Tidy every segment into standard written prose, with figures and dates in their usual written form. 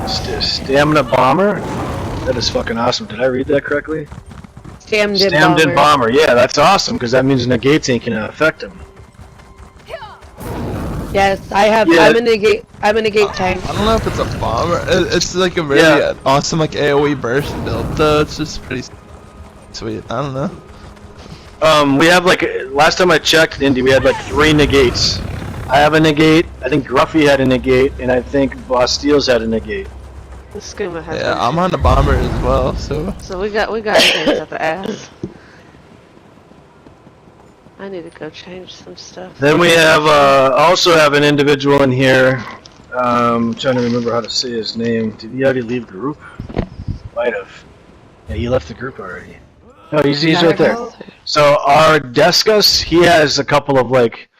Stamina bomber? That is fucking awesome. Did I read that correctly? Stammed bomber. Yeah, that's awesome because that means negates ain't gonna affect him. Yes, I have. Yeah. I'm a negate tank. I don't know if it's a bomber. It's like a really awesome like AOE burst build. Though it's just pretty sweet. I don't know. We have like last time I checked, Indy, we had like 3 negates. I have a negate. I think Gruffy had a negate, and I think Bastiles had a negate. The Skooma has. Yeah, I'm on the bomber as well. So we got negates at the ass. I need to go change some stuff. Then we have also have an individual in here. I'm trying to remember how to say his name. Did he already leave the group? Might have. Yeah, he left the group already. No, he's right there. So our Descus, he has a couple of like.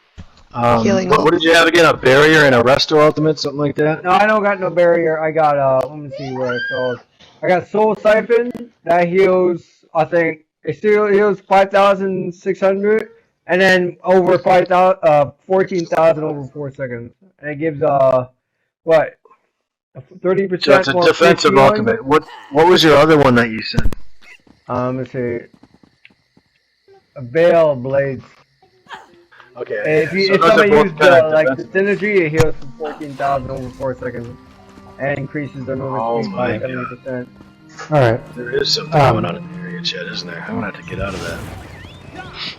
What did you have again? A barrier and a resto ultimate, something like that? No, I don't got no barrier. I got let me see what it's called. I got Soul Siphon that heals. I think it still heals 5,600. And then over 14,000 over 4 seconds. And it gives what? 30%. So it's a defensive ultimate. What was your other one that you said? Let's see. A Veil Blades. Okay. If somebody uses the synergy, it heals for 14,000 over 4 seconds. And increases their movement speed by 70%. Alright. There is something going on in the area chat, isn't there? I'm gonna have to get out of that.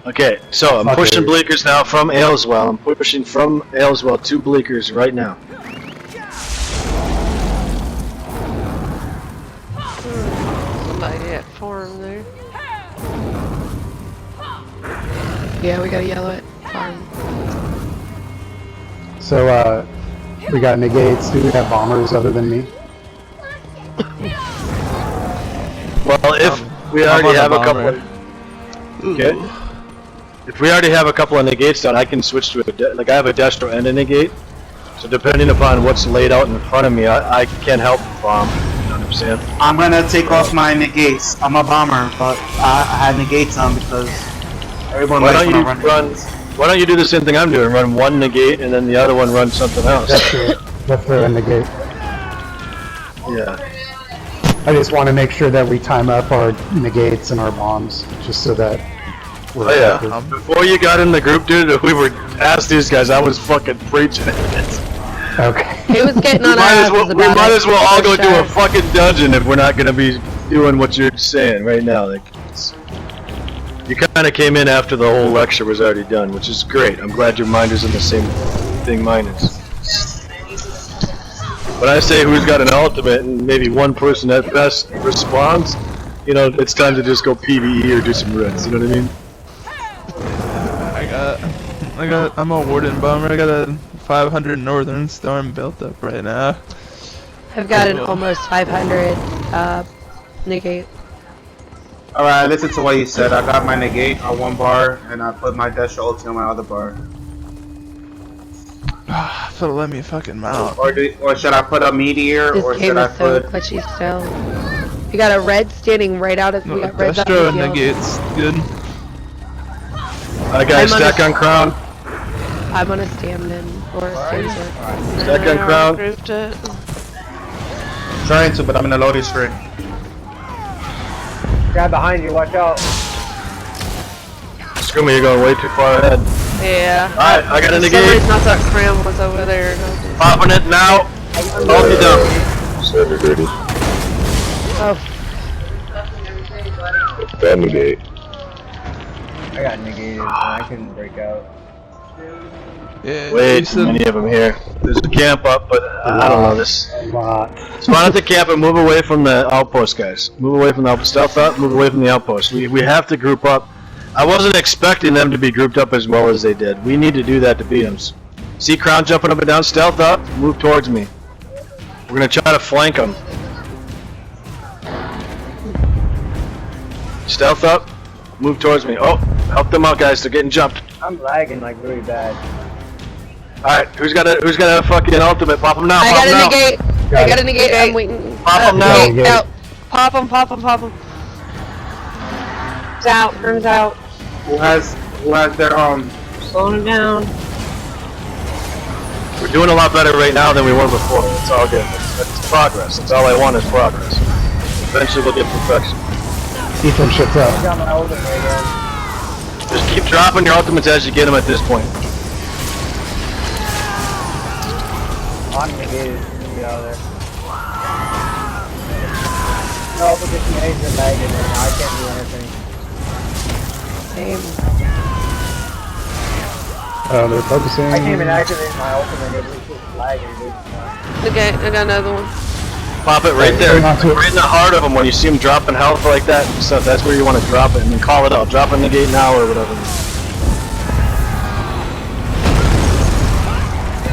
Okay, so I'm pushing Bleakers now from Ayleswell. I'm pushing from Ayleswell to Bleakers right now. Somebody at farm there. Yeah, we gotta yell at farm. So, we got negates. Do we have bombers other than me? Well, if we already have a couple. Okay. If we already have a couple of negates done, I can switch to I have a Destro and a negate. So depending upon what's laid out in front of me, I can't help bomb. You know what I'm saying? I'm gonna take off my negates. I'm a bomber, but I had negates on because everyone likes when I run. Why don't you do the same thing I'm doing? Run one negate and then the other one runs something else. That's it. That's a negate. Yeah. I just want to make sure that we time up our negates and our bombs, just so that we're effective. Before you got in the group, dude, we were asked these guys. I was fucking preaching it. Okay. He was getting on We might as well all go do a fucking dungeon if we're not gonna be doing what you're saying right now. Like, you kind of came in after the whole lecture was already done, which is great. I'm glad your mind is in the same thing mine is. When I say who's got an ultimate and maybe one person at best responds, you know, it's time to just go PvE or do some runs, you know what I mean? I'm a Warden Bomber. I got a 500 Northern Storm built up right now. I've got an almost 500 negate. Alright, listen to what you said. I got my negate on one bar, and I put my Destro ulti on my other bar. So let me fucking mount. Or should I put a meteor, This or game should I is so put? glitchy still. We got a red standing right out of. We got red Destro and negates, good. I got a stack on crown. I'm on a stand-in or a stanza. Stack on crown. Grouped it. Trying to, but I'm in a loading screen. Guy behind you, watch out. Screw me, you're going way too far ahead. Yeah. Alright, I got a negate. Somebody's not that cram was over there. Popping it now. All be done. Oh. Bad negate. I got negated, so I couldn't break out. Yeah, Way too many of them here. There's a camp up, but I don't know this. Spawn at the camp and move away from the outpost, guys. Move away from the outpost. Stealth up, move away from the outpost. We have to group up. I wasn't expecting them to be grouped up as well as they did. We need to do that to beat them. See Crown jumping up and down? Stealth up, move towards me. We're gonna try to flank them. Stealth up, move towards me. Oh, help them out, guys. They're getting jumped. I'm lagging like really bad. Alright, who's got a fucking ultimate? Pop them now. I Pop got them a now. negate. I got a negate. I'm waiting. Pop them now. Negate out. Pop them. Pop them. Pop them. It's out. Turns out. Who has their Slowing him down. We're doing a lot better right now than we were before. It's all good. That's progress. That's all I want is progress. Eventually we'll get perfection. Ethan shits I up. got my ultimate again. Just keep dropping your ultimates as you get them at this point. I'm negated. Get out of there. No, but this grenades are lagging and I can't do anything. Same. They're focusing. I can't even activate my ultimate. It was just lagging, dude. Okay, I got another one. Pop it right there. Hang on to it. Right in the heart of them when you see them dropping health like that and stuff. That's where you want to drop it and then call it out. Drop in the gate now or whatever.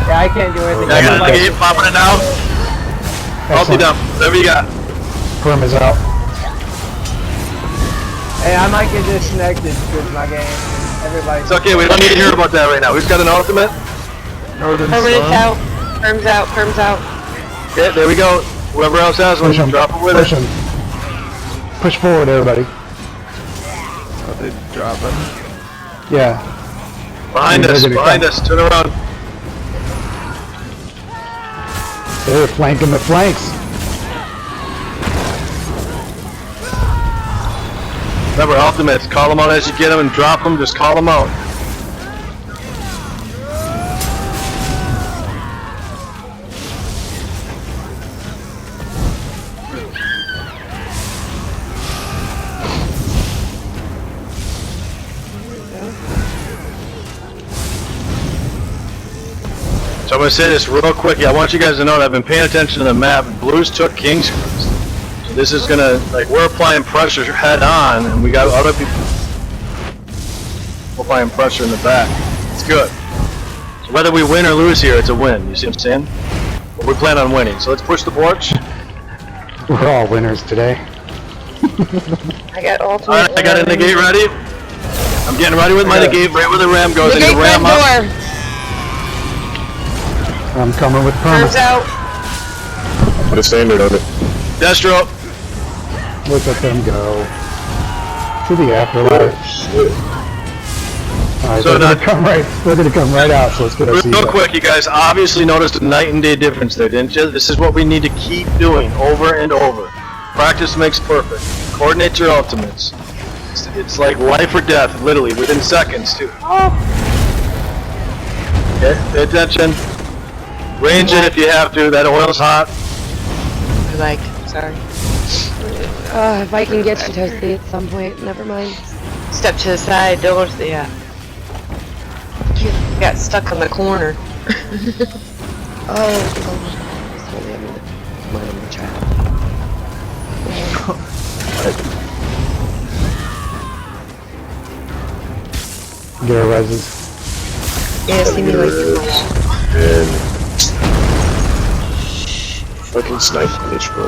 Yeah, I can't do anything. I got in the gate, popping it now. Ulti Excellent. dump. Whatever you got. Perm is out. Hey, I might get disconnected because my game, everybody's... It's okay, we don't need to hear about that right now. We've got an ultimate. Northern Permanent's Storm. out. Perm's out. Perm's out. Okay, there we go. Whoever else has one, Push him. drop it with Push it. him. Push forward, everybody. Are they dropping? Yeah. Behind They're us, gonna behind come. us. Turn around. They're flanking the flanks. Remember, ultimates. Call them out as you get them and drop them. Just call them out. So I'm going to say this real quick. I want you guys to know that I've been paying attention to the map. Blues took King's Crest. So this is going to, like, we're applying pressure head on, and we got other people applying pressure in the back. It's good. So whether we win or lose here, it's a win. You see what I'm saying? But we plan on winning. So let's push the porch. We're all winners today. I got ultimate. Alright, I got a negate ready. I'm getting ready with my negate right where the ram goes. I need Negate to ram that up. door. I'm coming with Perm's perm. out. Put a standard on it. Destro. Look at them go. To the afterlife. Alright, So they're now- gonna come right. They're gonna come right out. So let's get our seeds Real up. quick, you guys obviously noticed a night and day difference there, didn't you? This is what we need to keep doing over and over. Practice makes perfect. Coordinate your ultimates. It's like life or death, literally, within seconds, too. Okay, pay attention. Range it if you have to. That oil's hot. Like, sorry. If I can get you toasty at some point, never mind. Step to the side, don't, yeah. You got stuck on the corner. Oh, it's totally in the trap. Get our reses. Yeah, see me like you. And fucking snipe bitch, bro.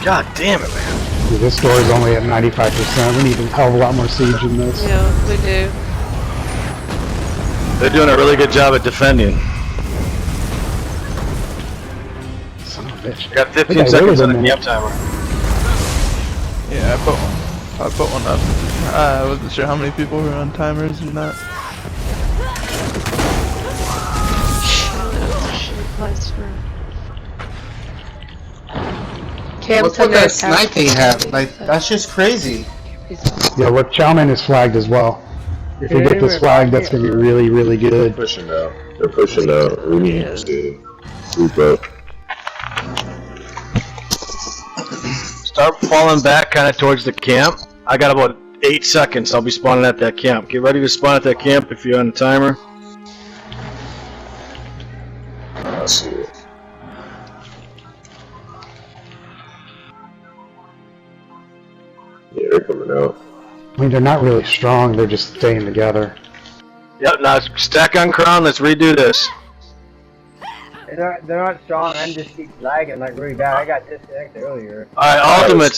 God damn it, man. Dude, this store is only at 95%. We need a hell of a lot more siege in this. Yeah, we do. They're doing a really good job at defending. Son of a bitch. I got 15 Okay, seconds on wait a the minute. camp timer. Yeah, I put one up. I wasn't sure how many people were on timers or not. What's with that sniping hat? Like, that's just crazy. Yeah, look, Chowman is flagged as well. If we get this flag, that's gonna be really, really They're good. pushing now. They're pushing now. We need to group up. Start falling back kind of towards the camp. I got about 8 seconds. I'll be spawning at that camp. Get ready to spawn at that camp if you're on the timer. I see it. Yeah, they're coming out. I mean, they're not really strong, they're just staying together. Yep, now stack on crown. Let's redo this. They're not strong, I'm just keep lagging like really bad. I got disconnected earlier. Alright, ultimates.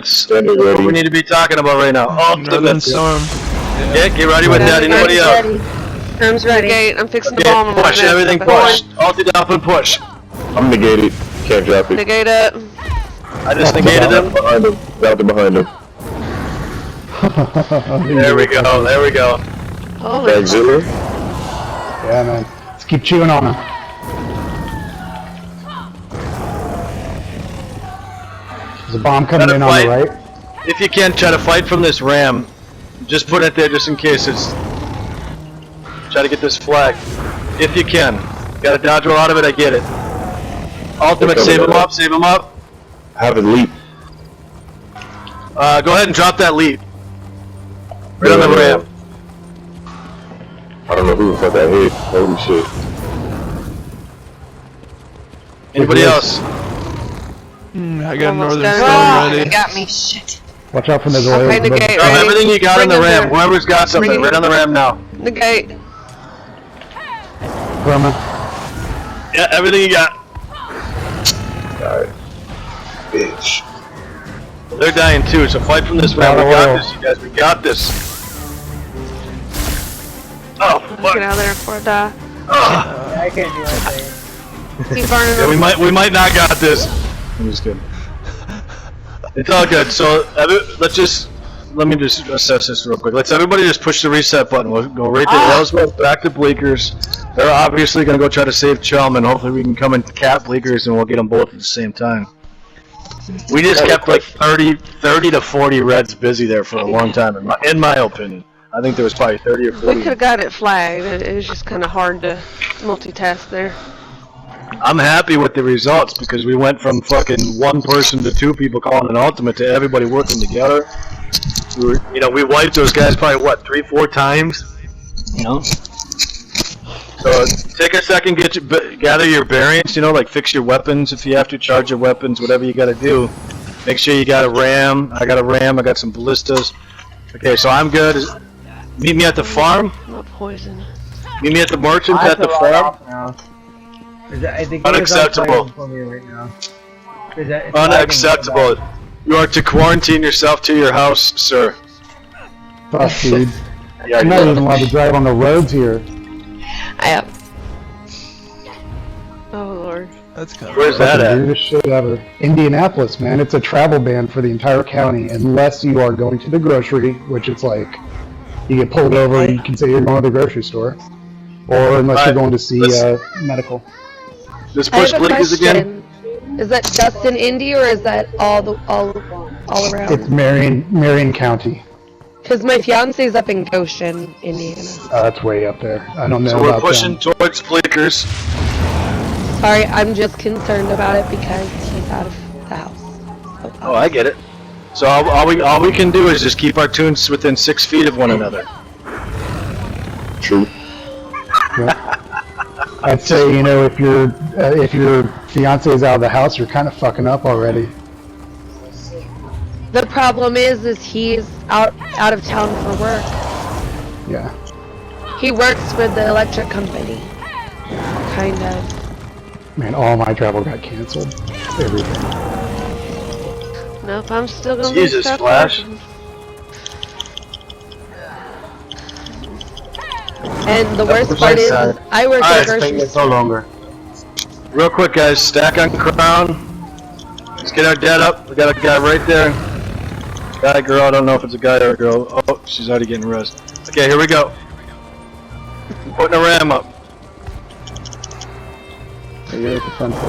Standard That's what ready. we need to be talking about right now. Northern Ultimates. Storm. Yeah, get ready with that. Anybody else? Perm's ready. Gate. I'm fixing the Okay, bomb. push, everything push. Ulti dump and push. I'm negated. Can't drop it. Negate it. I just negated them. Behind him. Dropped it behind him. There we go, there we go. Holy Bagzilla. Yeah, man. Let's keep chewing on them. There's a bomb coming Gotta in on fight. the right. If you can, try to fight from this ram. Just put it there just in case it's... Try to get this flag. If you can. Gotta dodge roll out of it, I get it. Ultimate, save him up, save him up. Have it leap. Go ahead and drop that lead. Right on the ram. I don't know who the fuck that hit. Holy shit. Anybody else? I got Almost Northern done. Stone Ah, ready. you got me. Shit. Watch out for the oil. Okay, the gate. Drop Ready? everything you got in the Bring it ram. there. Whoever's got something, Bring it. right on the ram now. The gate. Coming. Yeah, everything you got. Alright. Bitch. They're dying too, so fight from this ram. We got this, you guys. We got this. Oh, fuck. Get out of there before I die. Ah. I can't do anything. Keep burning Yeah, them. we might not got this. I'm just kidding. It's all good. So let me just assess this real quick. Let's everybody just push the reset button. We'll go right to Ellsworth, back to Bleakers. They're obviously gonna go try to save Chum, and hopefully we can come and cap Bleakers, and we'll get them both at the same time. We just kept like 30 to 40 Reds busy there for a long time, in my opinion. I think there was probably 30 or 40. We could have got it flagged. It was just kind of hard to multitask there. I'm happy with the results because we went from fucking one person to two people calling an ultimate to everybody working together. We wiped those guys probably what 3-4 times. So take a second, gather your bearings. Like fix your weapons if you have to, charge your weapons, whatever you got to do. Make sure you got a ram. I got a ram. I got some ballistas. Okay, so I'm good. Meet me at the farm. Not poison. Meet me at the merchants I at have the to run farm. off now. The game is Unacceptable. unplayable for me right now. Unacceptable. You are to quarantine yourself to your house, sir. Fuck, dude. Yeah, I'm not even allowed to drive on the roads here. I am. Oh lord. That's kind Where's that Fucking at? weirdest shit ever. Indianapolis, man. It's a travel ban for the entire county unless you are going to the grocery, which it's like you get pulled over and you can say you're going to the grocery store, or unless you're going to see medical. Just I push have a blinkers again. question. Is that just in Indy or is that all around? It's Marion County. Because my fiance's up in Goshen, Indiana. That's way up there. I don't know So we're about pushing them. towards blinkers. Sorry, I'm just concerned about it because he's out of the house. Oh, I get it. So all we can do is just keep our tunes within 6 feet of one another. True. I'd say, if your fiance is out of the house, you're kind of fucking up already. The problem is he's out of town for work. Yeah. He works for the electric company. Kind of. Man, all my travel got canceled. Everything. Nope, I'm still gonna Jesus, be stuck Flash. working. And the worst part is I work at a grocery store. longer. Real quick, guys, stack on crown. Let's get our dead up. We got a guy right there. Guy, girl, I don't know if it's a guy or a girl. Oh, she's already getting res. Okay, here we go. Putting a ram up. You're at the front door.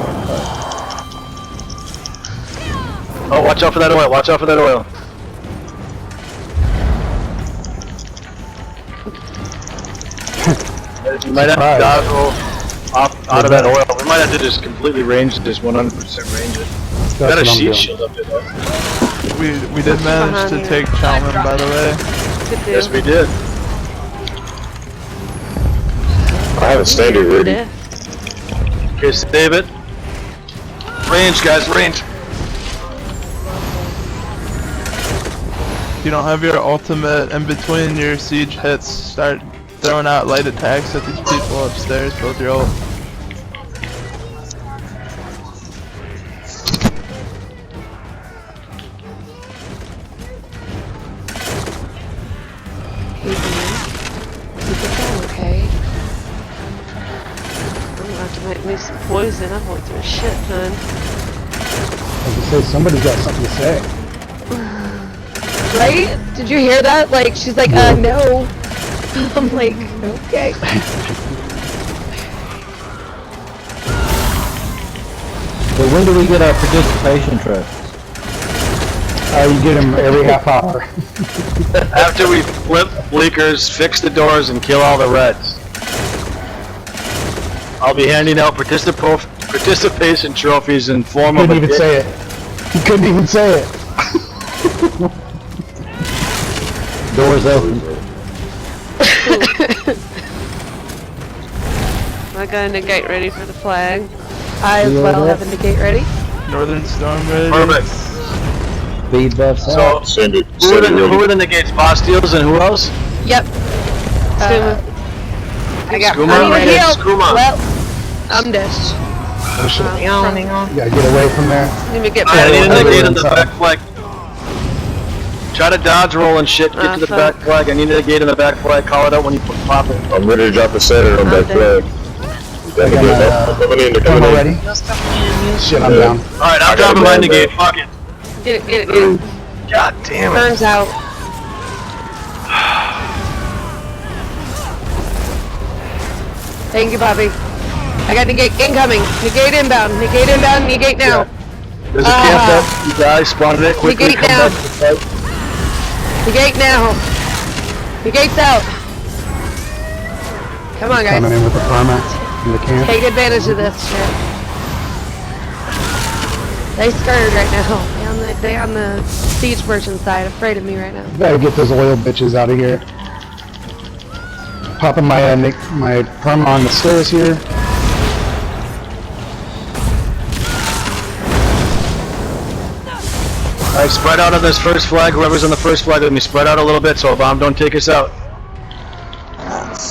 Oh, watch out for that oil. Watch out for that oil. You might have to dodge roll out of that oil. We might have to just completely range this, 100% range it. Got a sheet shield up there though. We did manage to take Chalman, by the way. Good deal. Yes, we did. I have a standard ready. Yeah. Okay, save it. Range, guys, range. If you don't have your ultimate in between your siege hits, start throwing out light attacks at these people upstairs, both your ult. Okay. I'm gonna have to make me some poison. I've went through a shit ton. I was gonna say, somebody's got something to say. Right? Did you hear that? Like, she's like, no. I'm like, okay. But when do we get our participation trophy? You get them every half hour. After we flip bleakers, fix the doors, and kill all the reds, I'll be handing out participation trophies in form of a Couldn't even say it. He couldn't even say it. Doors open. I got a negate ready for the flag. I as well have a negate ready. Northern Storm ready. Perfect. Speed buffs So, out. Send it. who Send it. are the negates? Bastios and who else? Yep. I got Skooma? I need a Okay, heal. Skooma. Well, I'm dead. Hang on. You gotta get away from there. Let me get I need a back. negate on the back flag. Try to dodge roll and shit. Get to the back flag. I need a negate on the back flag. Call it out when you pop it. I'm ready to drop a center on that flag. I'm coming in, they're Am coming I in. ready? Shit, I'm down. Alright, I'm I got dropping a my bad negate. Fuck it. Get it, get it, get it. God damn it. Burns out. Thank you, Bobby. I got negate incoming. Negate inbound. Negate inbound. Negate now. There's a camp up. You guys spotted it quickly. Negate Come now. back to the fight. Negate now. Negate's out. Come on, Coming guys. in with the karma in the camp. Take advantage of this shit. They scared right now. They on the siege merchant side, afraid of me right now. Gotta get those oil bitches out of here. Popping my my karma on the stairs here. Alright, spread out on this first flag. Whoever's on the first flag, let me spread out a little bit so a bomb don't take us out.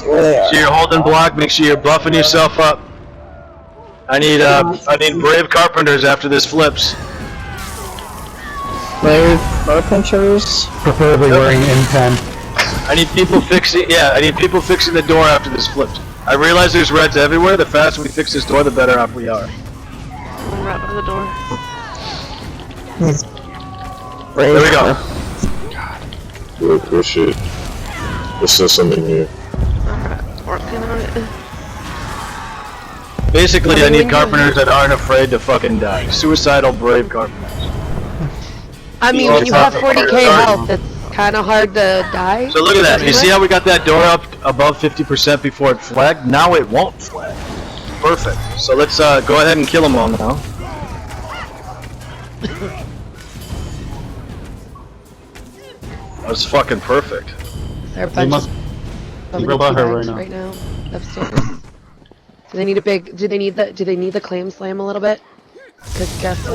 Where they So you're holding block, make sure you're buffing yourself up. I need brave carpenters after this flips. Brave carpenters. Preferably wearing N10. I need people fixing the door after this flips. I realize there's reds everywhere. The faster we fix this door, the better off we are. I'm right by the door. There we go. Good shit. There's still something here. Alright, working on it. Basically, I need carpenters that aren't afraid to fucking die. Suicidal, brave carpenters. I mean, when you have 40k health, it's kind of hard to die. So look at that. You see how we got that door up above 50% before it flagged? Now it won't flag. Perfect. So let's go ahead and kill them all now. That was fucking perfect. They're a bunch of right now. Upstairs. Do they need a big? Do they need the claim slam a little bit? Because guess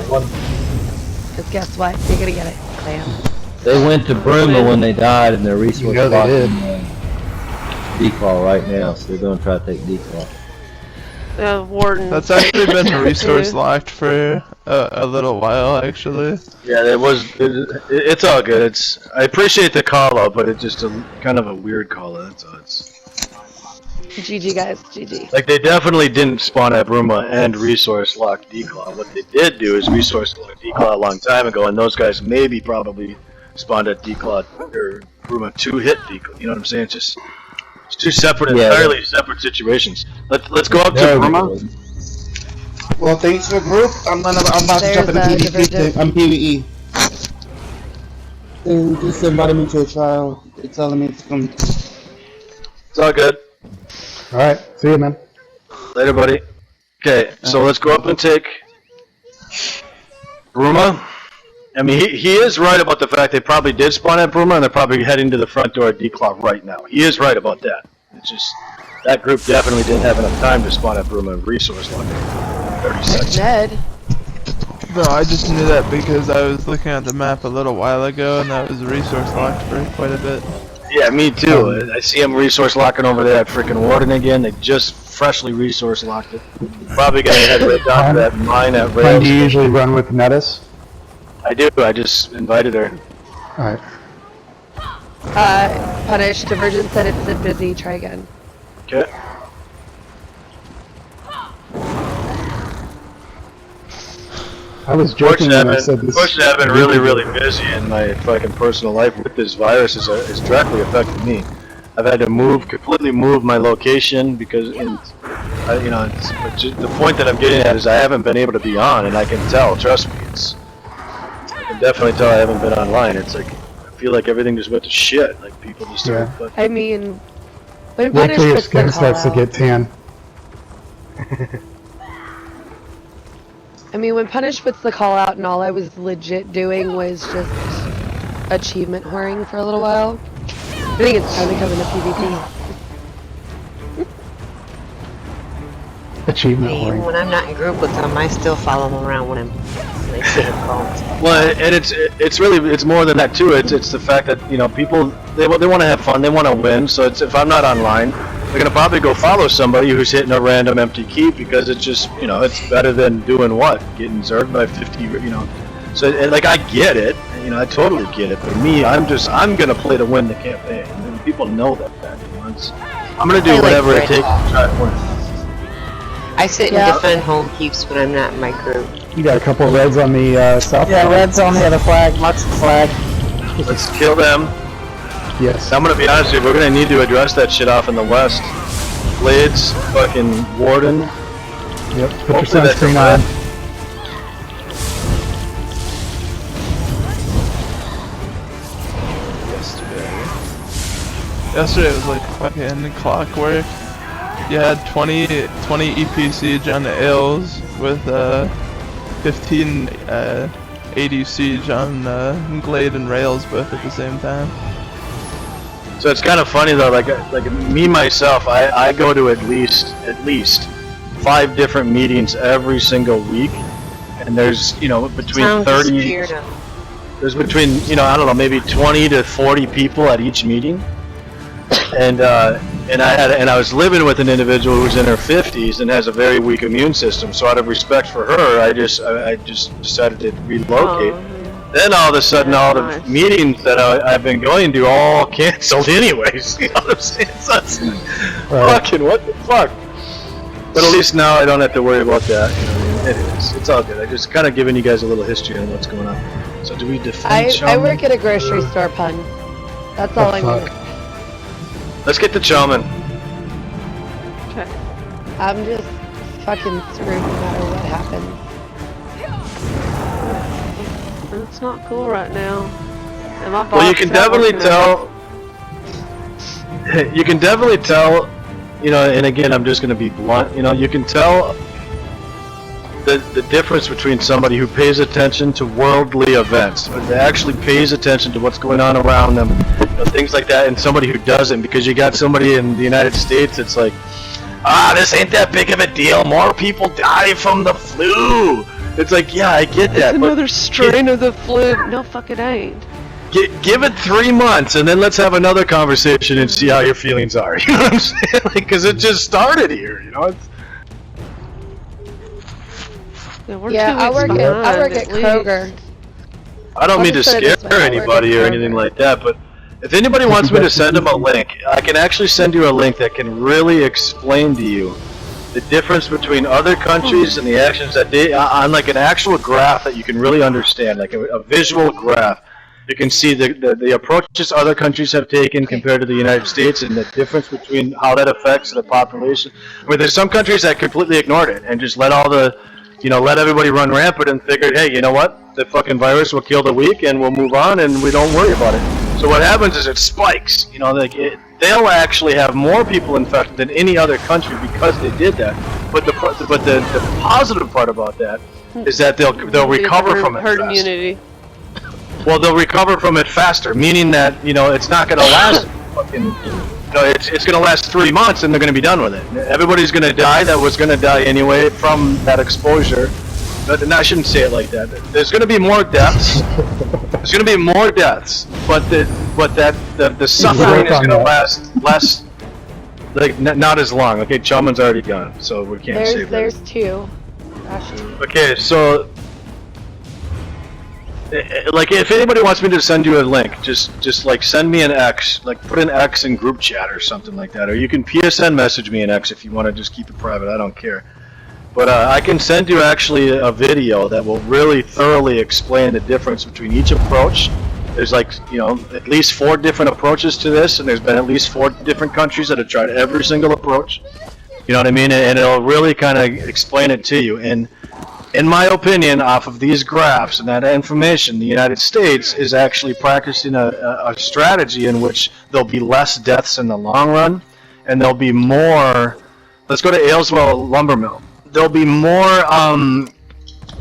what? They're gonna get it. Clam. They went to Bruma when they died, and their resource know they locked did. default right now, so they're gonna try to take default. Warden. That's actually been resource locked for a little while, actually. Yeah, it's all good. I appreciate the call out, but it's just kind of a weird call out. That's all. GG guys, GG. Like they definitely didn't spawn at Bruma and resource lock declaw. What they did do is resource lock declaw a long time ago, and those guys probably spawned at declaw or Bruma 2-hit declaw. You know what I'm saying? It's two separate, entirely separate situations. Let's go up to Bruma. Well, thanks for the group. I'm about to jump into PvP. I'm PvE. And just invited me to a trial. They're telling me to come. It's all good. Alright, see you, man. Later, buddy. Okay, so let's go up and take Bruma. I mean, he is right about the fact they probably did spawn at Bruma, and they're probably heading to the front door at declaw right now. He is right about that. It's just, that group definitely didn't have enough time to spawn at Bruma and resource lock it. 30 seconds. Ned. No, I just knew that because I was looking at the map a little while ago, and that was resource locked for quite a bit. Yeah, me too. I see him resource locking over there at freaking Warden again. They just freshly resource locked it. Probably gonna head right down to that mine at When Rails. do you usually run with Nettis? I do. I just invited her. Alright. Punish. Divergent said it's busy. Try again. Okay. I was joking when I said this. Unfortunately, I've been really busy in my fucking personal life with this virus. Is directly affecting me. I've had to completely move my location because, the point that I'm getting at is I haven't been able to be on, and I can tell. Trust me, I can can definitely tell I haven't been online. It's like, I feel like everything just went to shit. Like, people just started fucking... I mean, when Wait Punish till your puts the skin call starts to out, get tan. I mean, when Punish puts the call out and all I was legit doing was just achievement whoring for a little while, I think it's time to come into PvP. Achievement Even whoring. when I'm not in group with them, I still follow them around when they sit in phones. Well, and it's really, it's more than that too. It's the fact that, you know, people, they want to have fun, they want to win, so it's, if I'm not online, they're going to probably go follow somebody who's hitting a random empty keep because it's just, you know, it's better than doing what? Getting zerged by 50, you know. So, and, like, I get it, you know, I totally get it, but me, I'm going to play to win the campaign, and people know that, you know, I'm going to do whatever it takes to try to win. I sit and defend home keeps when I'm not in my group. You got a couple reds on the south. Yeah, red's on the other flag, marks the flag. Let's kill them. Yes. I'm gonna be honest with you, we're gonna need to address that shit off in the west. Blades, fucking Warden. Yep, put your Hopefully that's sunscreen a on. Yesterday was like fucking clockwork. You had 20 EP siege on the Ales with 15 AD siege on Glade and Rails both at the same time. So it's kind of funny though, like me myself, I go to at least 5 different meetings every single week, and there's, you know, between Sound 30, disappeared. there's between, you know, I don't know, maybe 20 to 40 people at each meeting, and I was living with an individual who's in her 50s and has a very weak immune system. So out of respect for her, I just decided to relocate. Then all of a sudden, all the meetings that I've been going to all canceled anyways. You know what I'm saying? So it's fucking what the fuck. But at least now I don't have to worry about that. You know, it's all good. I just kind of giving you guys a little history on what's going on. So do we defend? I work at a grocery store, Pun. That's all I know. Let's get the Chalman. Okay. I'm just fucking screwed no matter what happens. It's not cool right now. And my Well, you boss can is not definitely working tell. You can definitely tell. You know, and again, I'm just going to be blunt. You know, you can tell the difference between somebody who pays attention to worldly events, but actually pays attention to what's going on around them, you know, things like that, and somebody who doesn't, because you got somebody in the United States that's like, this ain't that big of a deal, more people die from the flu. It's like, yeah, I get that, It's but another strain of the flu. No, fuck it ain't. give it 3 months, and then let's have another conversation and see how your feelings are. You know what I'm saying? Because it just started here, you know? Yeah, we're Yeah, 2 weeks behind, I work at least. Kroger. I don't I'll mean to just put it scare this way, I work anybody at or Kroger. anything like that, but if anybody wants me to send them a link, I can actually send you a link that can really explain to you the difference between other countries and the actions that they, on like an actual graph that you can really understand, like a visual graph. You can see the approaches other countries have taken compared to the United States and the difference between how that affects the population. I mean, there's some countries that completely ignored it and just let all the, you know, let everybody run rampant and figured, hey, you know what? The fucking virus will kill the weak and we'll move on and we don't worry about it. So what happens is it spikes. You know, like they'll actually have more people infected than any other country because they did that. But the positive part about that is that they'll recover from it Herd faster. immunity. Well, they'll recover from it faster, meaning that, you know, it's not going to last fucking, you know, it's going to last 3 months and they're going to be done with it. Everybody's going to die that was going to die anyway from that exposure. But I shouldn't say it like that. There's going to be more deaths. There's going to be more deaths, but the suffering is going to last less, like not as long. Okay, Chalman's already gone, so we can't save that. There's 2. Actually. Okay, so like if anybody wants me to send you a link, just like send me an X, like put an X in group chat or something like that, or you can PSN message me an X if you want to just keep it private. I don't care. But I can send you actually a video that will really thoroughly explain the difference between each approach. There's like, you know, at least 4 different approaches to this, and there's been at least 4 different countries that have tried every single approach. You know what I mean? And it'll really kind of explain it to you. And in my opinion, off of these graphs and that information, the United States is actually practicing a strategy in which there'll be less deaths in the long run, and there'll be more. Let's go to Ayleswell Lumber Mill. There'll be more.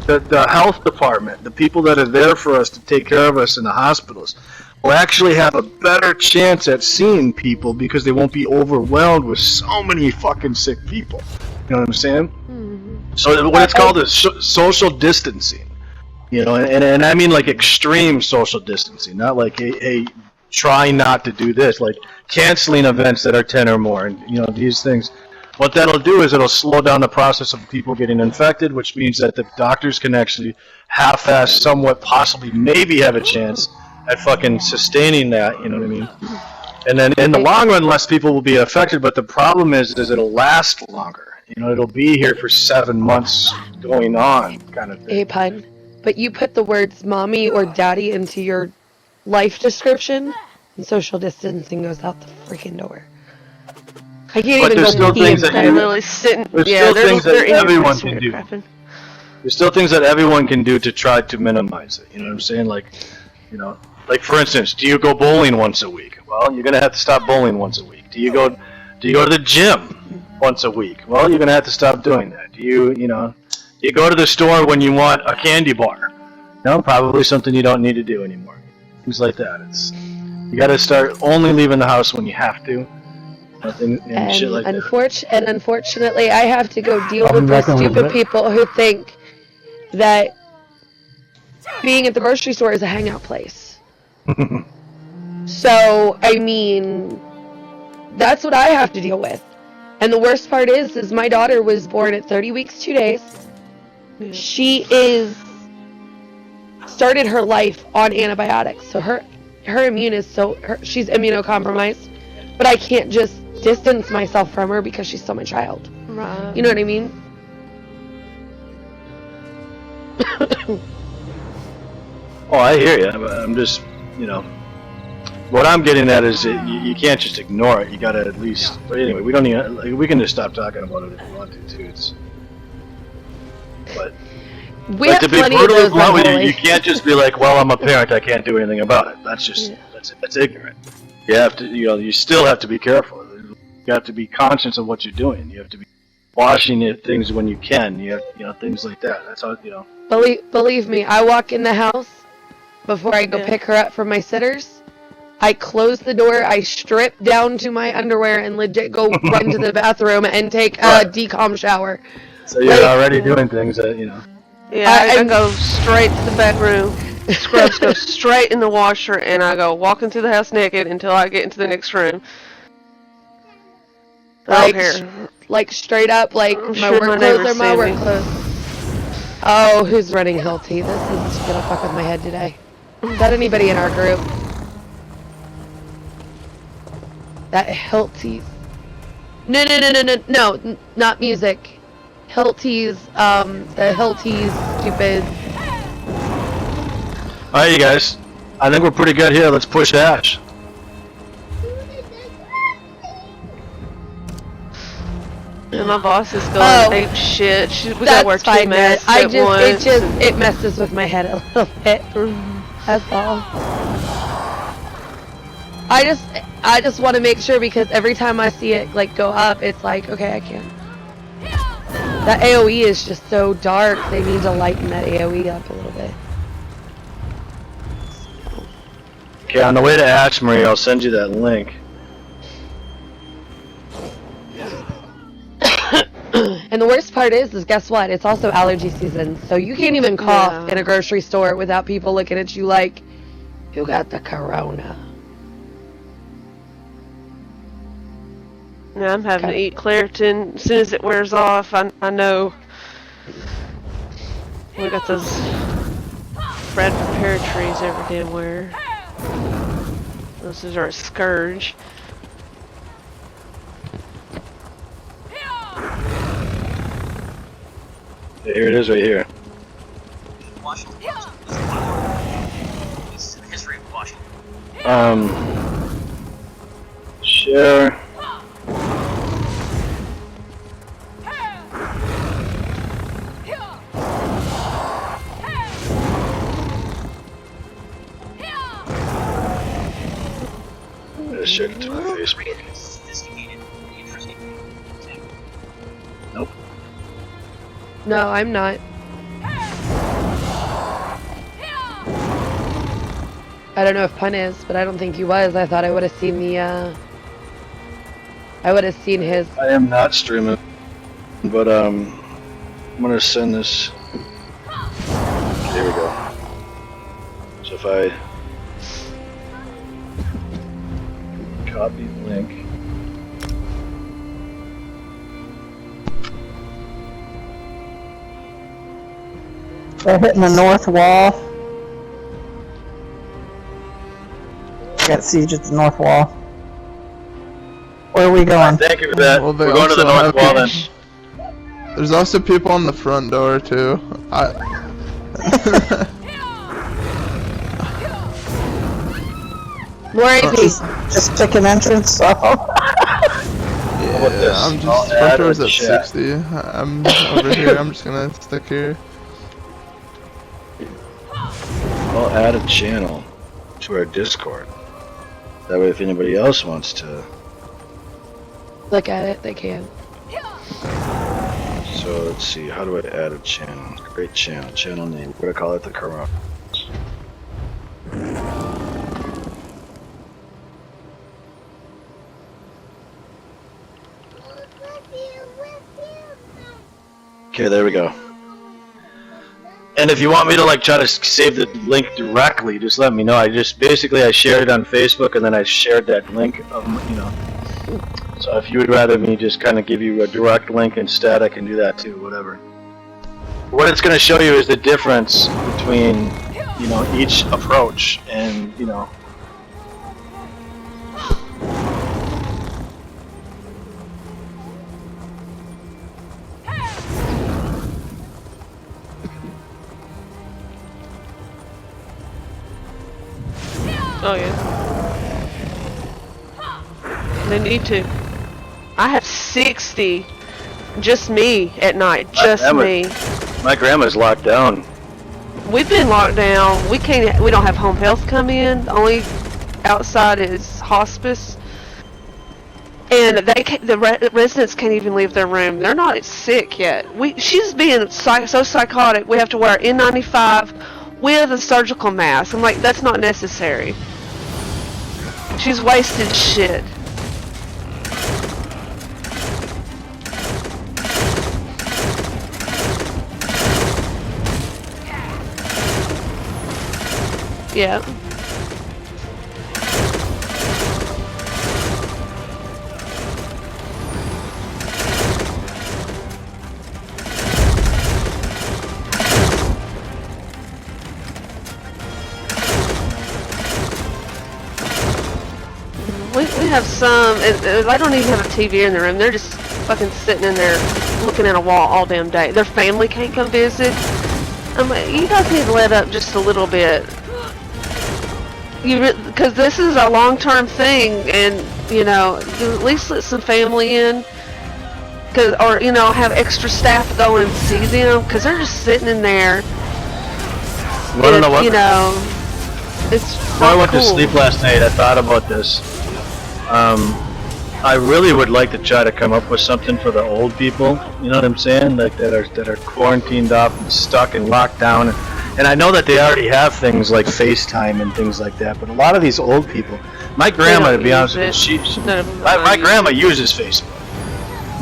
The health department, the people that are there for us to take care of us in the hospitals, will actually have a better chance at seeing people because they won't be overwhelmed with so many fucking sick people. You know what I'm saying? Mm-hmm. So what it's called is social distancing. You know, and I mean like extreme social distancing, not like a try not to do this, like canceling events that are 10 or more, and you know these things. What that'll do is it'll slow down the process of people getting infected, which means that the doctors can actually half-ass, somewhat, possibly, maybe have a chance at fucking sustaining that, you know what I mean? And then in the long run, less people will be affected, but the problem is it'll last longer. You know, it'll be here for 7 months going on, kind of thing. Hey, Pun, but you put the words mommy or daddy into your life description, and social distancing goes out the freaking door. I can't even go pee. They're literally sitting. There's still things that everyone can do. There's still things that everyone can do to try to minimize it. You know what I'm saying? Like, you know, like for instance, do you go bowling once a week? Well, you're gonna have to stop bowling once a week. Do you go to the gym once a week? Well, you're gonna have to stop doing that. Do you go to the store when you want a candy bar? No, probably something you don't need to do anymore. Things like that. You got to start only leaving the house when you have to. And shit like that. Unfortunately, I have to go deal with those stupid people who think that being at the grocery store is a hangout place. So, I mean, that's what I have to deal with. And the worst part is my daughter was born at 30 weeks, 2 days. She started her life on antibiotics. So her immune is she's immunocompromised. But I can't just distance myself from her because she's still my child. Right. You know what I mean? Oh, I hear you. I'm just, you know, what I'm getting at is that you can't just ignore it. You gotta at least. But anyway, we don't even. Like, we can just stop talking about it if we want to, too. But to be brutally blunt with you, you can't just be like, "Well, I'm a parent. I can't do anything about it." That's just that's ignorant. You have to, you know, you still have to be careful. You have to be conscious of what you're doing. You have to be washing things when you can. You have, you know, things like that. That's how, you know. Believe me, I walk in the house before I go pick her up from my sitters. I close the door, I strip down to my underwear, and legit go run to the bathroom and take a decom shower. So you're already doing things that, you know. Yeah, I go straight to the bedroom. Scrubs go straight in the washer, and I go walking through the house naked until I get into the next room. Like straight up, like my work clothes are my work clothes. Oh, who's running Hilty? This is gonna fuck with my head today. Is that anybody in our group? That Hilty's. No, not music. Hilty's, the Hilty's stupid. Alright, you guys. I think we're pretty good here. Let's push Ash. And my boss is going ape shit. We gotta work 2 masks at once. It messes with my head a little bit. That's all. I just want to make sure, because every time I see it like go up, it's like, okay, I can't. That AoE is just so dark. They need to lighten that AoE up a little bit. Okay, on the way to Ash, Marie, I'll send you that link. And the worst part is guess what? It's also allergy season, so you can't even cough in a grocery store without people looking at you like, you got the corona. Yeah, I'm having to eat Claritin as soon as it wears off. I know. We got those red pear trees every damn where. Those are a scourge. Here it is, right here. Share. just shared it to my Facebook. Nope. No, I'm not. I don't know if Pun is, but I don't think he was. I thought I would have seen the, I would have seen his. I am not streaming, but I'm gonna send this. There we go. So if I copy the link. They're hitting the north wall. Got siege at the north wall. Where are we going? Thank you for that. Well, We're going to the north wall then. There's also people on the front door too. More AP. Just pick an entrance. So. Yeah, I'm just front door's at 60. I'm over here. I'm just gonna stick here. I'll add a channel to our Discord. That way, if anybody else wants to Look at it, they can. So let's see. How do I add a channel? Great channel. Channel name. We're gonna call it the Corona. Okay, there we go. And if you want me to like try to save the link directly, just let me know. I shared it on Facebook and then I shared that link, you know. So if you would rather me just kind of give you a direct link instead, I can do that too, whatever. What it's going to show you is the difference between, you know, each approach and, you know. Oh yeah. They need to. I have 60. Just me at night. Just me. My grandma's locked down. We've been locked down. We don't have home health come in. The only outside is hospice. And the residents can't even leave their room. They're not sick yet. She's being so psychotic. We have to wear N95 with a surgical mask. I'm like, that's not necessary. She's wasted shit. Yeah. We have some, and I don't even have a TV in the room. They're just fucking sitting in there looking at a wall all damn day. Their family can't come visit. I'm like, you guys need to let up just a little bit. Because this is a long-term thing, and you know, at least let some family in, or you know, have extra staff go and see them, because they're just sitting in there. You know, it's Before I went to sleep last night, I thought about this. I really would like to try to come up with something for the old people. You know what I'm saying? Like that are quarantined up and stuck and locked down. And I know that they already have things like FaceTime and things like that. But a lot of these old people, my grandma, to be honest with you, my grandma uses Facebook.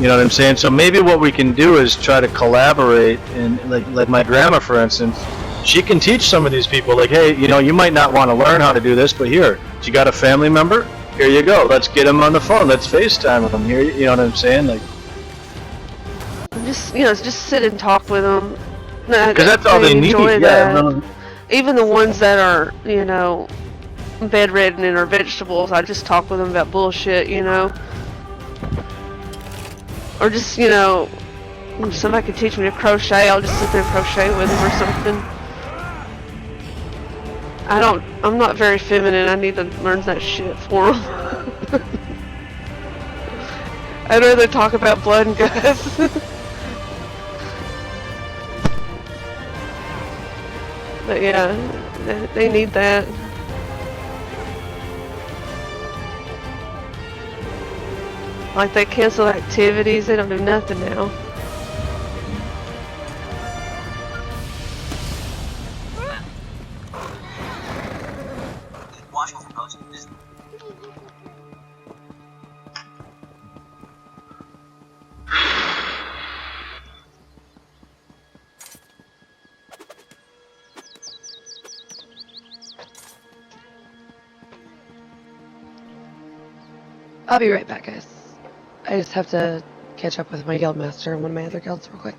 You know what I'm saying? So maybe what we can do is try to collaborate, and like my grandma, for instance, she can teach some of these people, like, hey, you know, you might not want to learn how to do this, but here, you got a family member? Here you go. Let's get them on the phone. Let's FaceTime them. Here, you know what I'm saying? Like, just, you know, just sit and talk with them. Because that's all they need. Yeah. Even the ones that are, you know, bedridden and are vegetables, I just talk with them about bullshit, you know. Or just, you know, if somebody could teach me to crochet, I'll just sit there and crochet with them or something. I'm not very feminine. I need to learn that shit for them. I'd rather talk about blood and guts. But yeah, they need that. Like they cancel activities, they don't do nothing now. I'll be right back, guys. I just have to catch up with my guild master and one of my other guilds real quick.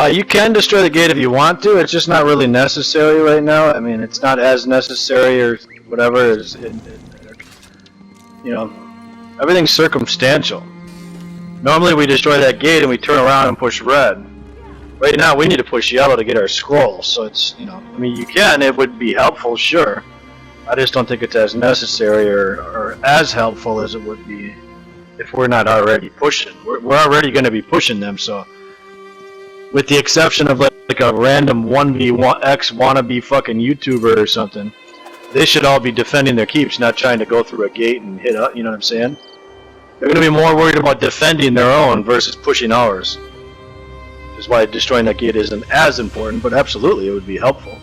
You can destroy the gate if you want to. It's just not really necessary right now. I mean, it's not as necessary or whatever. You know, everything's circumstantial. Normally we destroy that gate and we turn around and push red. Right now we need to push yellow to get our scroll. So it's, you know, I mean, you can. It would be helpful, sure. I just don't think it's as necessary or as helpful as it would be if we're not already pushing. We're already going to be pushing them, so. With the exception of like a random 1v1x wannabe fucking YouTuber or something, they should all be defending their keeps, not trying to go through a gate and hit up, you know what I'm saying? They're going to be more worried about defending their own versus pushing ours. Which is why destroying that gate isn't as important, but absolutely it would be helpful.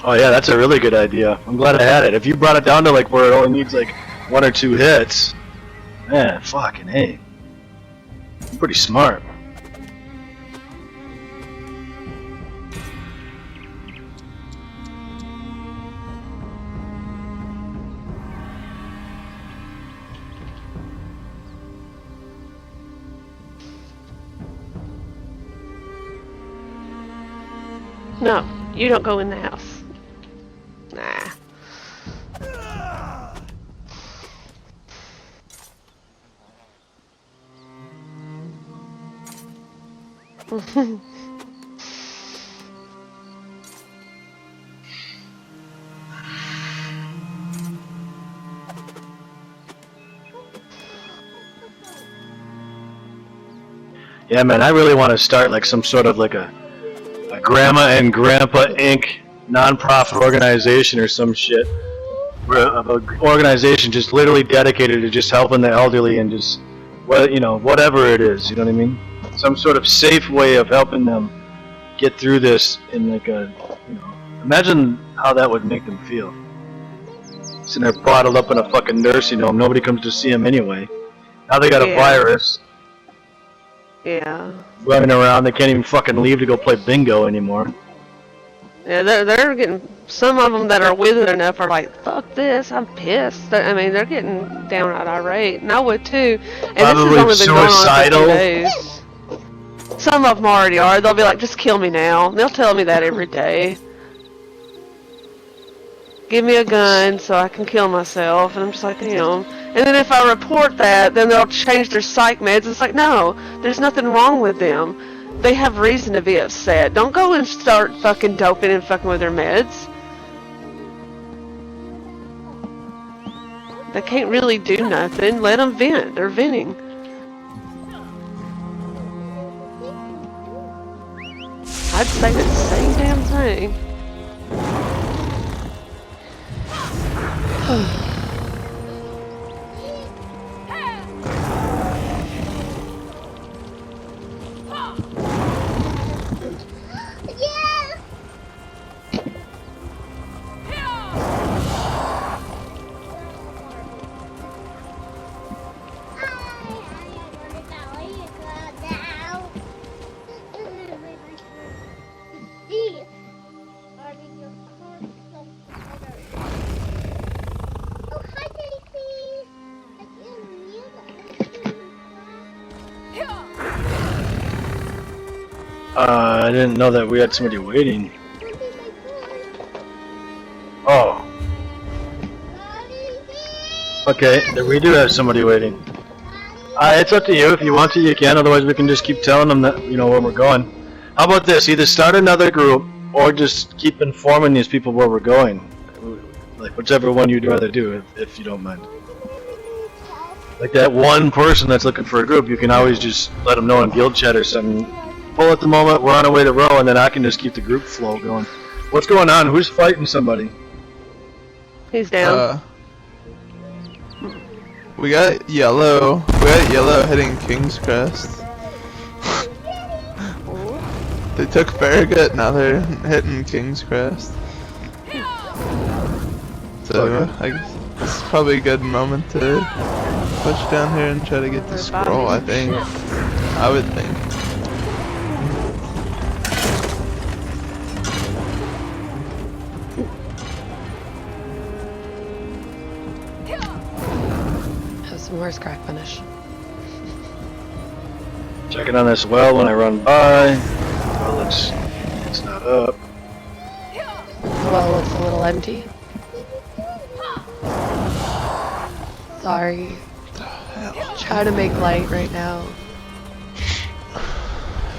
Oh yeah, that's a really good idea. I'm glad I had it. If you brought it down to like where it only needs like 1 or 2 hits, man, fucking hey. I'm pretty smart. No, you don't go in the house. Nah. Yeah, man, I really want to start like some sort of like a Grandma and Grandpa Inc. non-profit organization or some shit. An organization just literally dedicated to just helping the elderly and just, you know, whatever it is, you know what I mean? Some sort of safe way of helping them get through this in like a, you know, imagine how that would make them feel. Sitting there bottled up in a fucking nursing home, nobody comes to see them anyway. Now they got a virus. Yeah. Running around, they can't even fucking leave to go play bingo anymore. Yeah, they're getting, some of them that are withered enough are like, fuck this, I'm pissed. I mean, they're getting downright irate, and I would too. And probably this has only been suicidal. going on for 2 days. Some of them already are. They'll be like, just kill me now. They'll tell me that every day. Give me a gun so I can kill myself. And I'm just like, damn. And then if I report that, then they'll change their psych meds. It's like, no, there's nothing wrong with them. They have reason to be upset. Don't go and start fucking doping and fucking with their meds. They can't really do nothing. Let them vent. They're venting. I'd say the same damn thing. I didn't know that we had somebody waiting. Oh. Okay, we do have somebody waiting. It's up to you. If you want to, you can. Otherwise, we can just keep telling them that, you know, where we're going. How about this? Either start another group, or just keep informing these people where we're going. Like, whichever one you'd rather do, if you don't mind. Like that one person that's looking for a group, you can always just let them know in guild chat or something. Well, at the moment, we're on our way to row, and then I can just keep the group flow going. What's going on? Who's fighting somebody? He's down. We got yellow. We got yellow hitting King's Crest. They took Farragut, now they're hitting King's Crest. So I guess it's probably a good moment to push down here and try to get the scroll, I think. I would think. Have some horse crack finish. Checking on this well when I run by. Well, it's not up. Well, it's a little empty. Sorry. Try to make light right now.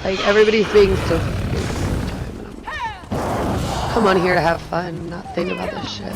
Like, everybody's being so come on here to have fun, not think about this shit.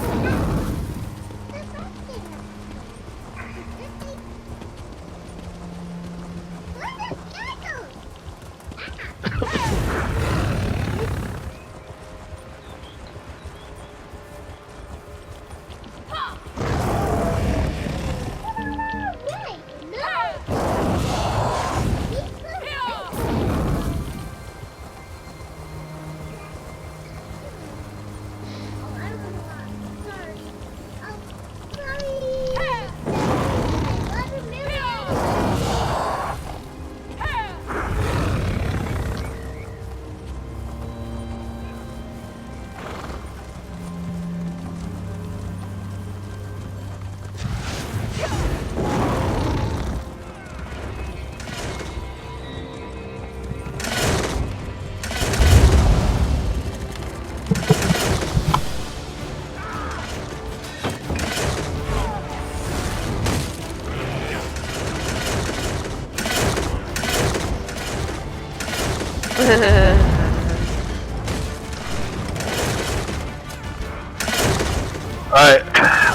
Alright,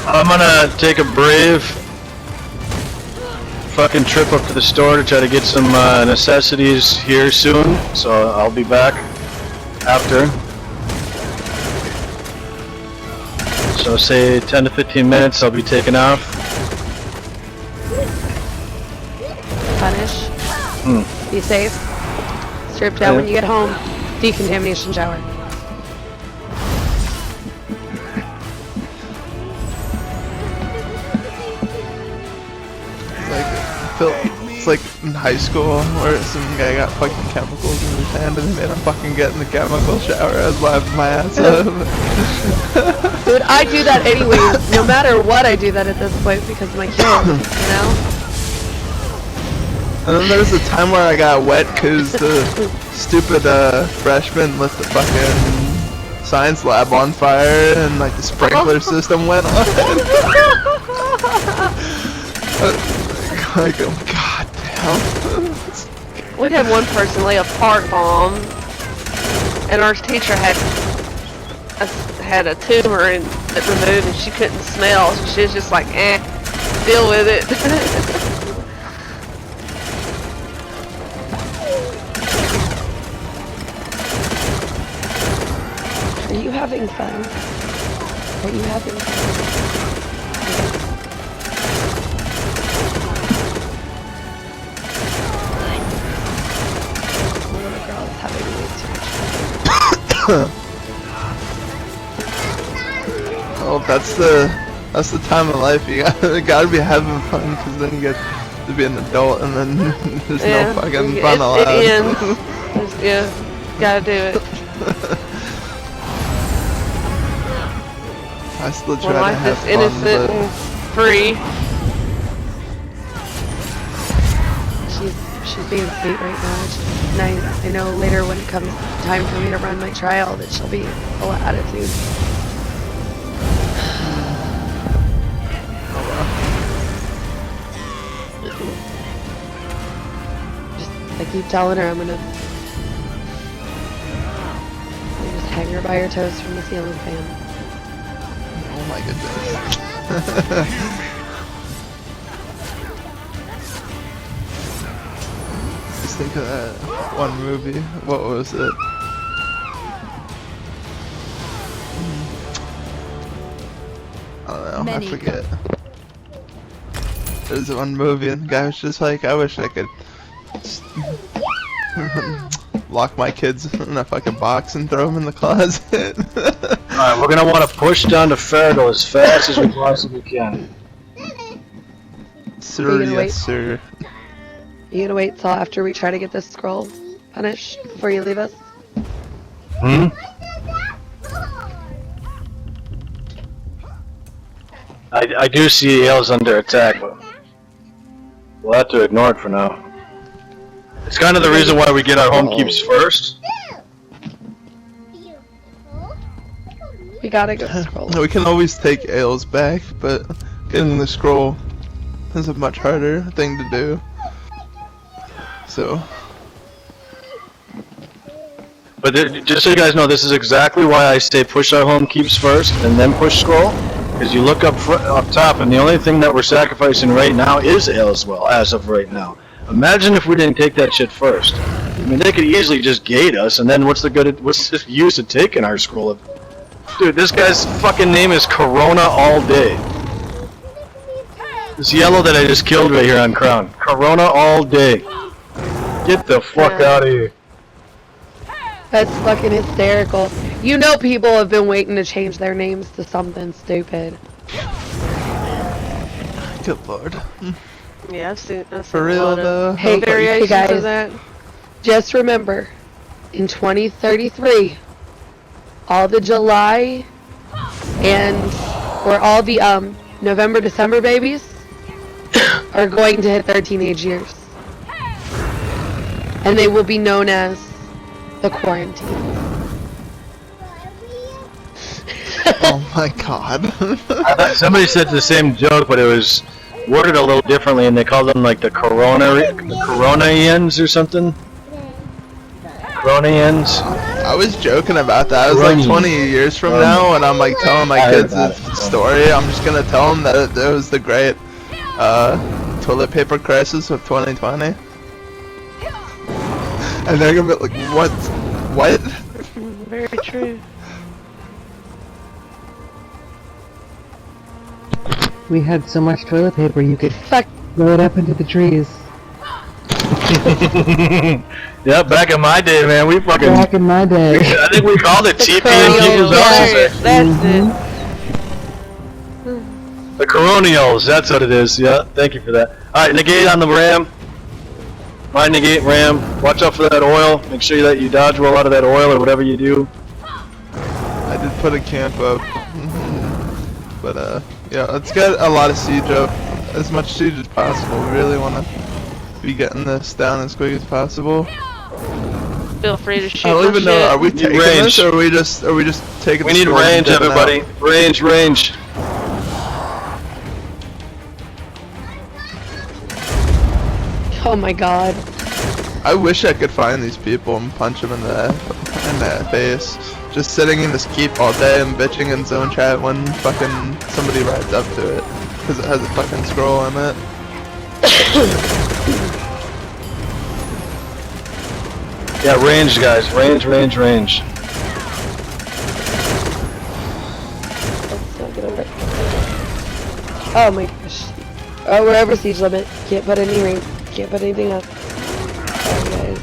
I'm gonna take a brave fucking trip up to the store to try to get some necessities here soon, so I'll be back after. So say 10 to 15 minutes, I'll be taking off. Punish. Be safe. Strip down when you get home. Decontamination shower. It's like in high school where some guy got fucking chemicals in his hand and they made him fucking get in the chemical shower. I was laughing my ass off. Dude, I do that anyways. No matter what, I do that at this point because of my kids, you know? And then there was a time where I got wet because the stupid freshman lit the fucking science lab on fire and like the sprinkler system went on. Like, oh god damn. We had one person lay a fart bomb, and our teacher had a tumor and it removed, and she couldn't smell. So she was just like, deal with it. Are you having fun? Are you having fun? Oh, that's the time of life. You gotta be having fun, because then you get to be an adult, and then there's no fucking fun allowed. It ends. Yeah, gotta do it. I still try when to life have is fun, innocent but and free. She's being sweet right now, which is nice. I know later when it comes time for me to run my trial that she'll be full of attitude. I keep telling her I'm gonna just hang her by her toes from the ceiling fan. Oh my goodness. Just think of that one movie. What was it? I don't know, I forget. There's one movie and the guy was just like, I wish I could just lock my kids in a fucking box and throw them in the closet. Alright, we're gonna want to push down to Farrago as fast as we possibly can. Sir, yes sir. You gonna wait till after we try to get this scroll punished before you leave us? Hmm? I do see Yale's under attack, but we'll have to ignore it for now. It's kind of the reason why we get our home keeps first. We gotta go scroll. We can always take Ales back, but getting the scroll is a much harder thing to do. So. But just so you guys know, this is exactly why I say push our home keeps first and then push scroll. Because you look up top, and the only thing that we're sacrificing right now is Ailswell, as of right now. Imagine if we didn't take that shit first. I mean, they could easily just gate us, and then what's the use of taking our scroll? Dude, this guy's fucking name is Corona all day. This yellow that I just killed right here on Crown. Corona all day. Get the fuck out of here. That's fucking hysterical. You know people have been waiting to change their names to something stupid. Good lord. Yeah, I've seen For real though. Hey variations guys, of that. just remember, in 2033, all the July or all the November, December babies are going to hit their teenage years. And they will be known as the quarantine. Oh my god. Somebody said the same joke, but it was worded a little differently, and they called them like the Corona-ians or something. Corona-ians. I was joking about that. I was like 20 years from now, and I'm like telling my kids the story. I'm just gonna tell them that it was the great toilet paper crisis of 2020. And they're gonna be like, what? What? Very true. We had so much toilet paper you could throw it up into the trees. Yeah, back in my day, man, we fucking. Back in my day. I think we called it TP and people's houses. That's it. The Coronials, that's what it is. Yeah, thank you for that. Alright, negate on the ram. Mind negate ram. Watch out for that oil. Make sure that you dodge roll out of that oil or whatever you do. I did put a camp up. But yeah, let's get a lot of siege up. As much siege as possible. We really want to be getting this down as quick as possible. Feel free to shoot. I don't even know. shit. Are we taking this, or are we just taking? We need range, everybody. Range, range. Oh my god. I wish I could find these people and punch them in the face. Just sitting in this keep all day and bitching in zone chat when fucking somebody rides up to it because it has a fucking scroll on it. Yeah, range, guys. Range, range, range. Let's not get over it. Oh my gosh. Oh, we're over siege limit. Can't put any range. Can't put anything up. Sorry guys.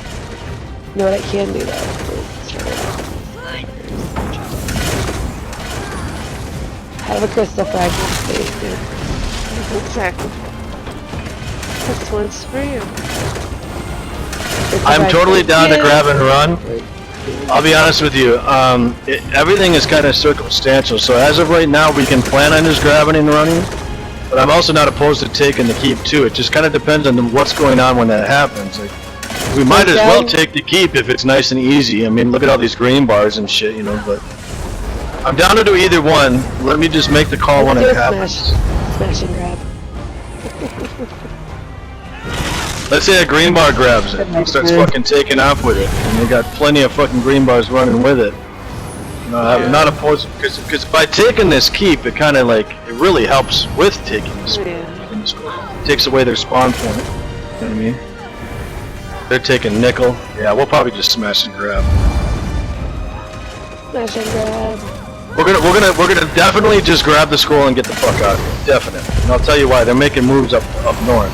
You know what I can do though? Is turn it off. Have a crystal fragment space, dude. Exactly. This one's for you. I'm totally down to grab and run. I'll be honest with you. Everything is kind of circumstantial. So as of right now, we can plan on just grabbing and running. But I'm also not opposed to taking the keep too. It just kind of depends on what's going on when that happens. Like, we might as well take the keep if it's nice and easy. I mean, look at all these green bars and shit, you know, but I'm down to do either one. Let me just make the call when it happens. Smash and grab. Let's say a green bar grabs it and starts fucking taking off with it, and they got plenty of fucking green bars running with it. No, I'm not opposed, because by taking this keep, it kind of like, it really helps with taking this keep. It takes away their spawn point, you know what I mean? They're taking nickel. Yeah, we'll probably just smash and grab. Smash and grab. We're gonna definitely just grab the scroll and get the fuck out of here. Definitely. And I'll tell you why. They're making moves up north.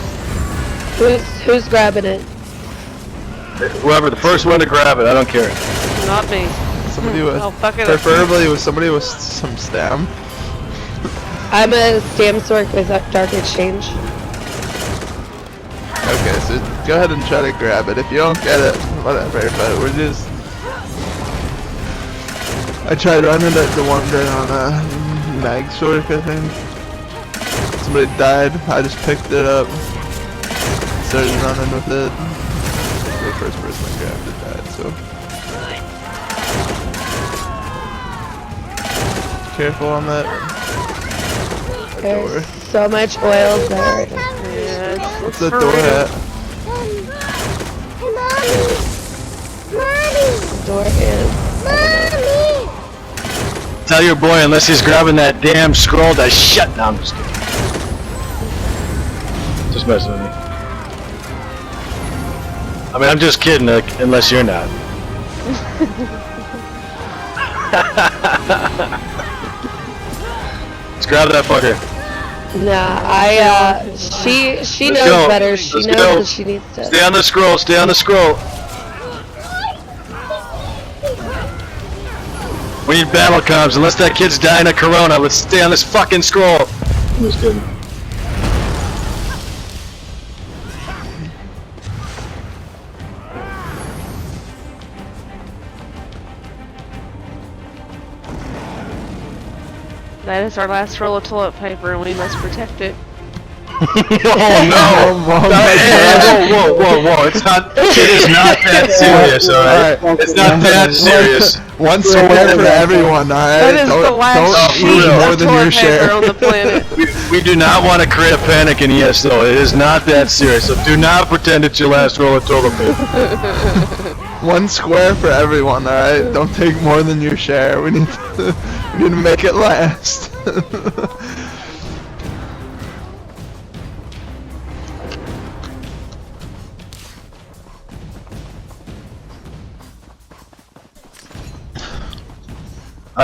Who's grabbing it? Whoever, the first one to grab it, I don't care. Not me. Somebody with, Oh, fuck it. preferably with somebody with some stam. I'm a stam sword with a Dark Exchange. Okay, so go ahead and try to grab it. If you don't get it, whatever, but we're just... I tried running at the one day on a mag sword, I think. Somebody died, I just picked it up. Started running with it. The first person I grabbed it died, so... Careful on that. There's so much oil there. Yeah, What's the door at? Door is. Tell your boy, unless he's grabbing that damn scroll, to shut down. Just kidding. Just messing with me. I mean, I'm just kidding, unless you're not. Let's grab that fucker. Nah, she knows better. She knows that she needs to. Stay on the scroll, stay on the scroll. We need battle comms, unless that kid's dying of corona, let's stay on this fucking scroll. Just kidding. That is our last roll of toilet paper, and we must protect it. Oh no! Whoa! It's not. It is not that serious, alright? It's not that serious. One square for everyone, alright? That is the last sheet of toilet paper on the planet. We do not want to create a panic in ESO. It is not that serious. So do not pretend it's your last roll of toilet paper. One square for everyone, alright? Don't take more than your share. We need to make it last.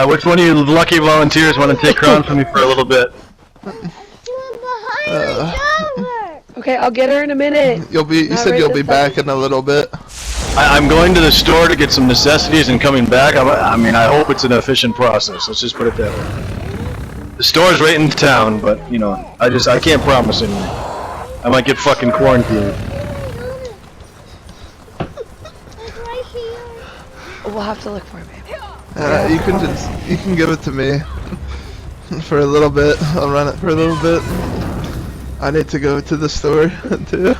Which one of you lucky volunteers want to take Crown from me for a little bit? Okay, I'll get her in a minute. You said you'll be back in a little bit. I'm going to the store to get some necessities and coming back. I mean, I hope it's an efficient process. Let's just put it that way. The store's right in town, but you know, I can't promise anything. I might get fucking quarantined. We'll have to look for it, baby. You can give it to me for a little bit. I'll run it for a little bit. I need to go to the store too.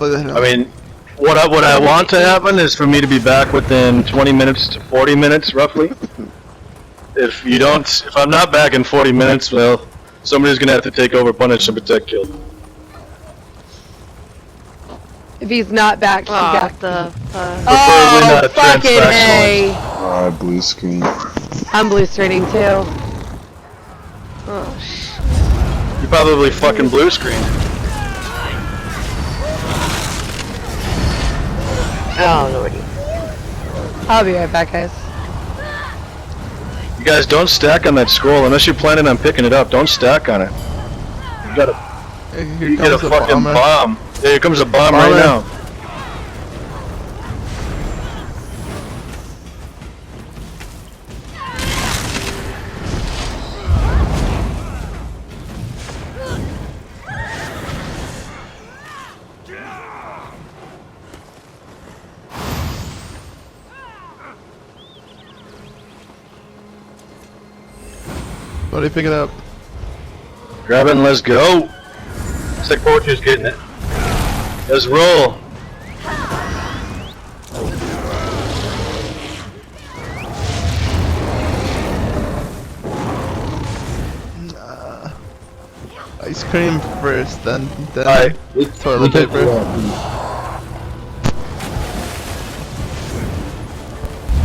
I mean, what I want to happen is for me to be back within 20 minutes to 40 minutes, roughly. If I'm not back in 40 minutes, well, somebody's gonna have to take over, punish, and protect, kill. If he's not back, he got the. Oh, fucking A! Alright, blue screen. I'm blue screening too. Oh shit. You probably fucking blue screen. Oh lordy. I'll be right back, guys. You guys don't stack on that scroll unless you're planning on picking it up. Don't stack on it. You gotta. You get a fucking bomb. Yeah, here comes a bomb right now. What do you pick it up? Grab it and let's go. Sick Poetry's getting it. Let's roll. Ice cream first, then Alright. toilet paper.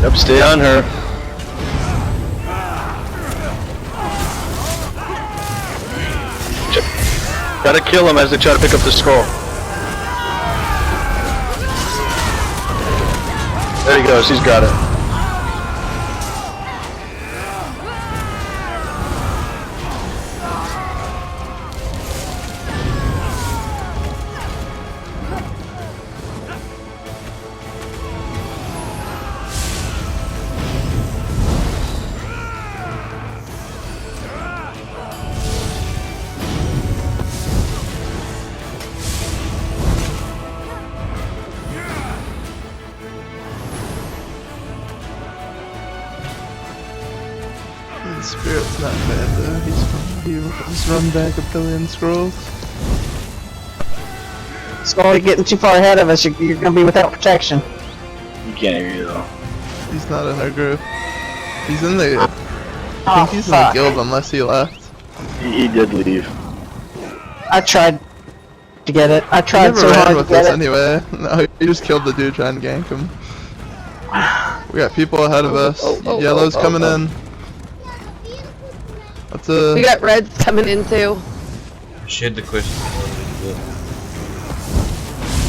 Yep, stay on her. Gotta kill him as they try to pick up the skull. There he goes, he's got it. Spirit's not bad though. He's run back 1 billion scrolls. Skull, you're getting too far ahead of us. You're gonna be without protection. You can't hear you though. He's not in our group. He's in the. Oh, I think he's in the fuck. guild unless he left. He did leave. I tried to get it. I He tried never so ran hard to with get us it. anyway. No, he just killed the dude trying to gank him. We got people ahead of us. Yellow's coming in. What's We got reds coming in too. Should the question.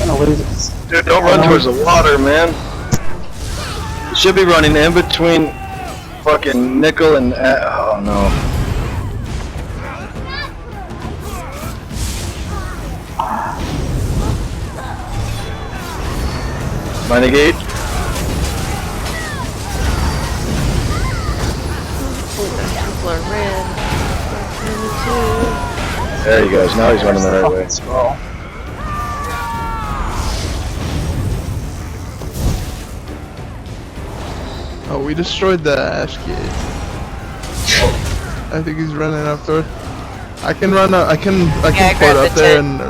I'm gonna lose it. Dude, don't run towards the water, man. You should be running in between fucking Nickel and... oh no. Mind the gate? Templar red. There he goes, now he's running the right way. Skull. Oh, we destroyed the ash gate. I think he's running up there. I can run up. I can port up there and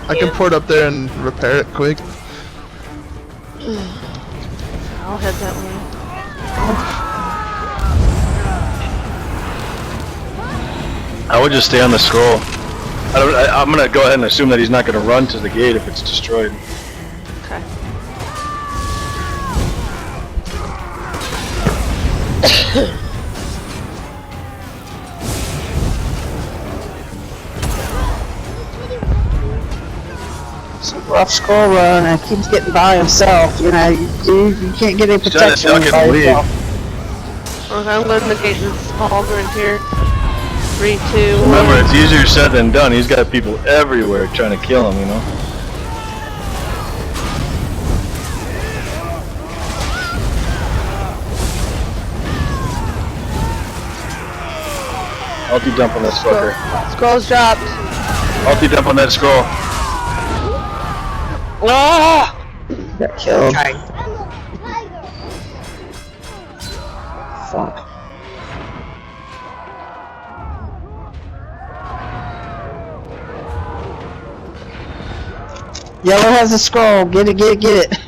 I can port up there and repair it quick. I'll head that way. I would just stay on the scroll. I'm gonna go ahead and assume that he's not gonna run to the gate if it's destroyed. Okay. It's a rough skull run and he keeps getting by himself. You know, you can't get any He's trying to protection duck it by and leave. yourself. Okay, I'm going to negate this cauldron here. 3, 2, 1. Remember, it's easier said than done. He's got people everywhere trying to kill him, you know? Ulti dump on that fucker. Scroll's dropped. Ulti dump on that scroll. Ah! Got killed. Fuck. Yellow has a scroll. Get it, get it, get it.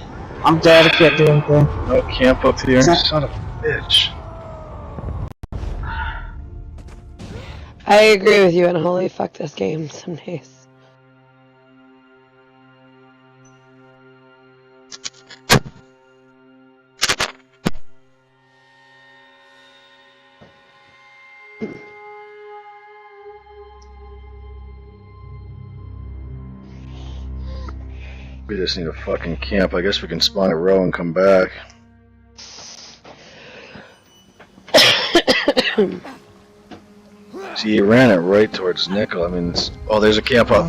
I'm dead. I can't do anything. No camp up here. Son of a bitch. I agree with you, and holy fuck this game some days. We just need a fucking camp. I guess we can spawn a row and come back. See, he ran it right towards Nickel. I mean, oh, there's a camp up.